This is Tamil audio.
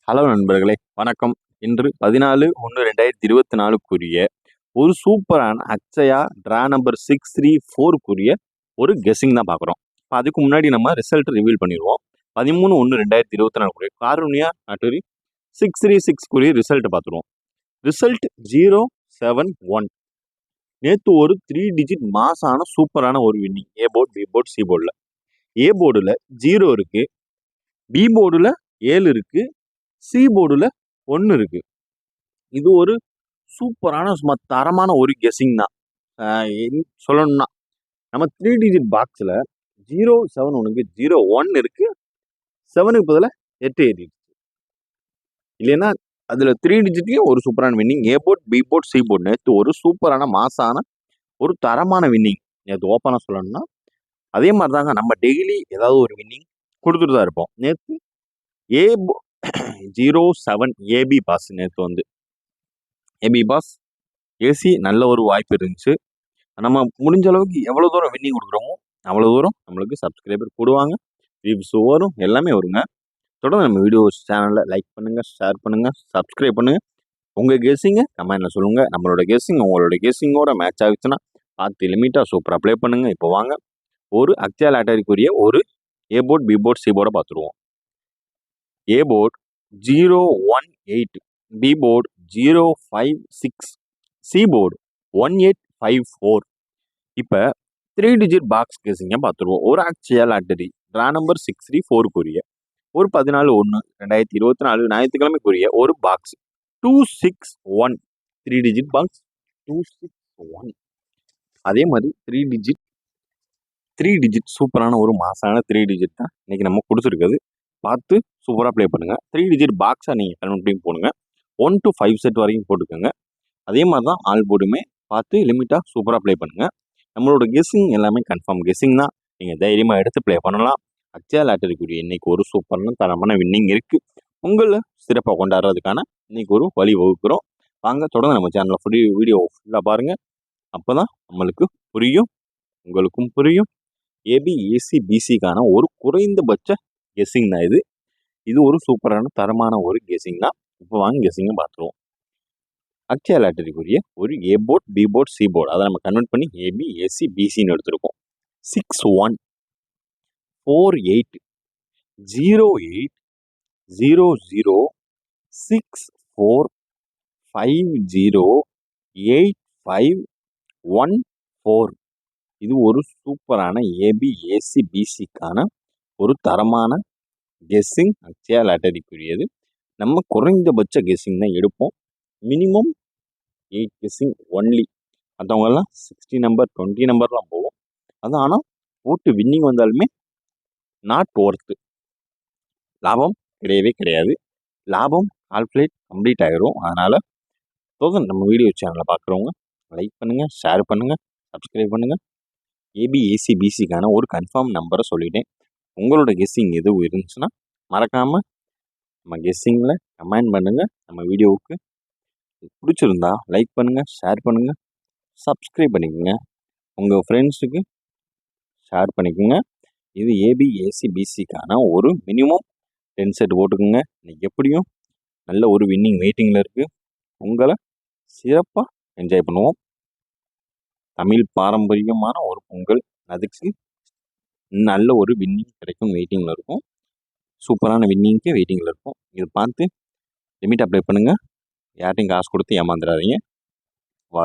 ஹலோ நண்பர்களே, வணக்கம். இன்று 14/1/2024க்குரிய ஒரு சூப்பரான அக்ஷயா ட்ரா நம்பர் 634க்குரிய ஒரு கெஸ்ஸிங் தான் பார்க்குறோம். இப்போ அதுக்கு முன்னாடி நம்ம ரிசல்ட் ரிவீல் பண்ணிடுவோம். 13/1/2024க்குரிய காருண்யா லாட்டரி 636க்குரிய ரிசல்ட் பார்த்துருவோம். ரிசல்ட் 071. நேற்று ஒரு 3 டிஜிட் மாசான சூப்பரான ஒரு winning. A board, B board, C போர்டில். ஏ போர்டில் 0 இருக்கு, பி போர்டில் 7 இருக்கு, சி போர்டில் 1 இருக்கு. இது ஒரு சூப்பரான சும்மா தரமான ஒரு கெஸ்ஸிங் தான். சொல்லணும்னா நம்ம 3 டிஜிட் பாக்ஸில் 071க்கு 01 இருக்கு, 7க்கு பதிலாக 8 ஏறிடுச்சு. இல்லைன்னா அதில் 3 டிஜிட்லேயும் ஒரு சூப்பரான winning. A board, B board, C board நேற்று ஒரு சூப்பரான மாசான ஒரு தரமான வின்னிங். நேற்று ஓப்பனாக சொல்லணும்னா அதே மாதிரி தாங்க நம்ம டெய்லி ஏதாவது ஒரு வின்னிங் கொடுத்துட்டு தான் இருப்போம். நேற்று 07 ஏபி பாஸ். நேற்று வந்து ஏபி பாஸ் ஏசி நல்ல ஒரு வாய்ப்பு இருந்துச்சு. நம்ம முடிஞ்ச அளவுக்கு எவ்வளோ தூரம் வின்னிங் கொடுக்குறோமோ அவ்வளோ தூரம் நம்மளுக்கு சப்ஸ்கிரைபர் போடுவாங்க, வியூஸ் வரும், எல்லாமே வருங்க. தொடர்ந்து நம்ம வீடியோ சேனலில் லைக் பண்ணுங்கள், ஷேர் பண்ணுங்கள், சப்ஸ்கிரைப் பண்ணுங்கள். உங்கள் கெஸ்ஸிங்கை கமெண்டில் சொல்லுங்கள். நம்மளோட கெஸ்ஸிங் உங்களோட கெஸ்ஸிங்கோட மேட்ச் ஆகிடுச்சுன்னா பார்த்து லிமிட்டாக சூப்பராக ப்ளே பண்ணுங்கள். இப்போ வாங்க ஒரு அக்ஷயா லாட்டரிக்குரிய ஒரு A board, B board, C போர்டை பார்த்துருவோம். A board 018, B board 056, C board 1854. இப்போ 3 டிஜிட் பாக்ஸ் கெஸ்ஸிங்க பார்த்துருவோம். ஒரு அக்ஷயா லாட்டரி ட்ரா நம்பர் 634க்குரிய ஒரு 14/1/2024 ஞாயிற்றுக்கிழமைக்குரிய ஒரு பாக்ஸ் 261. 3 digit box 261. அதே மாதிரி 3 டிஜிட் சூப்பரான ஒரு மாசான 3 டிஜிட் தான் இன்னைக்கு நம்ம கொடுத்துருக்குது. பார்த்து சூப்பராக ப்ளே பண்ணுங்கள். 3 டிஜிட் பாக்ஸாக நீங்கள் கன்வெர்ட் பண்ணி போடுங்க. 1 to 5 செட் வரைக்கும் போட்டுக்கோங்க. அதே மாதிரி தான் ஆல் போர்டுமே பார்த்து லிமிட்டாக சூப்பராக ப்ளே பண்ணுங்கள். நம்மளோட கெஸ்ஸிங் எல்லாமே கன்ஃபார்ம் கெஸ்ஸிங் தான். நீங்கள் தைரியமாக எடுத்து ப்ளே பண்ணலாம். அக்ஷயா லாட்டரிக்குரிய இன்னைக்கு ஒரு சூப்பரான தரமான வின்னிங் இருக்குது. உங்களை சிறப்பாக கொண்டாடுறதுக்கான இன்னைக்கு ஒரு வழி வகுக்கிறோம். வாங்க தொடர்ந்து நம்ம சேனலில் வீடியோ ஃபுல்லாக பாருங்கள். அப்போ தான் நம்மளுக்கு புரியும், உங்களுக்கும் புரியும். ஏபி, ஏசி, பிசிக்கான ஒரு குறைந்தபட்ச கெஸ்ஸிங் தான் இது. இது ஒரு சூப்பரான தரமான ஒரு கெஸ்ஸிங் தான். இப்போ வாங்க கெஸ்ஸிங்கை பார்த்துருவோம். அக்ஷயா லாட்டரிக்குரிய ஒரு A board, B board, C board அதை நம்ம கன்வெர்ட் பண்ணி ஏபி, ஏசி, பிசின்னு எடுத்திருக்கோம். 61 48 08 00 64 50 8514. இது ஒரு சூப்பரான ஏபி, ஏசி, பிசிக்கான ஒரு தரமான கெஸ்ஸிங் அக்ஷயா லாட்டரிக்குரியது. நம்ம குறைந்தபட்ச கெஸ்ஸிங் தான் எடுப்போம். Minimum 8 guessing only. மற்றவங்கெல்லாம் 60 நம்பர் 20 நம்பர்லாம் போகும். அது ஆனால் போட்டு வின்னிங் வந்தாலுமே நாட் ஒர்த்து. லாபம் கிடையவே கிடையாது. லாபம் கால்குலேட் கம்ப்ளீட் ஆகிரும். அதனால் தொடர்ந்து நம்ம வீடியோ சேனலை பார்க்குறவங்க லைக் பண்ணுங்கள், ஷேர் பண்ணுங்கள், சப்ஸ்கிரைப் பண்ணுங்கள். ஏபி, ஏசி, பிசிக்கான ஒரு கன்ஃபார்ம் நம்பரை சொல்லிட்டேன். உங்களோட கெஸ்ஸிங் எதுவும் இருந்துச்சுன்னா மறக்காமல் நம்ம கெஸ்ஸிங்கில் கமெண்ட் பண்ணுங்கள். நம்ம வீடியோவுக்கு பிடிச்சிருந்தா லைக் பண்ணுங்கள், ஷேர் பண்ணுங்கள், சப்ஸ்கிரைப் பண்ணிக்கோங்க. உங்கள் ஃப்ரெண்ட்ஸுக்கு ஷேர் பண்ணிக்கோங்க. இது ஏபி, ஏசி, பிசிக்கான ஒரு மினிமம் 10 செட் போட்டுக்கோங்க. இன்னைக்கு எப்படியும் நல்ல ஒரு வின்னிங் வெயிட்டிங்கில் இருக்குது. உங்களை சிறப்பாக என்ஜாய் பண்ணுவோம். தமிழ் பாரம்பரியமான ஒரு பொங்கல், அதுக்கு நல்ல ஒரு வின்னிங் கிடைக்கும் வெயிட்டிங்கில் இருக்கும். சூப்பரான வின்னிங்க்கு வெயிட்டிங்கில் இருக்கும். இதை பார்த்து லிமிட் அப்ளை பண்ணுங்கள். யார்ட்டையும் காசு கொடுத்து ஏமாந்துடாதீங்க.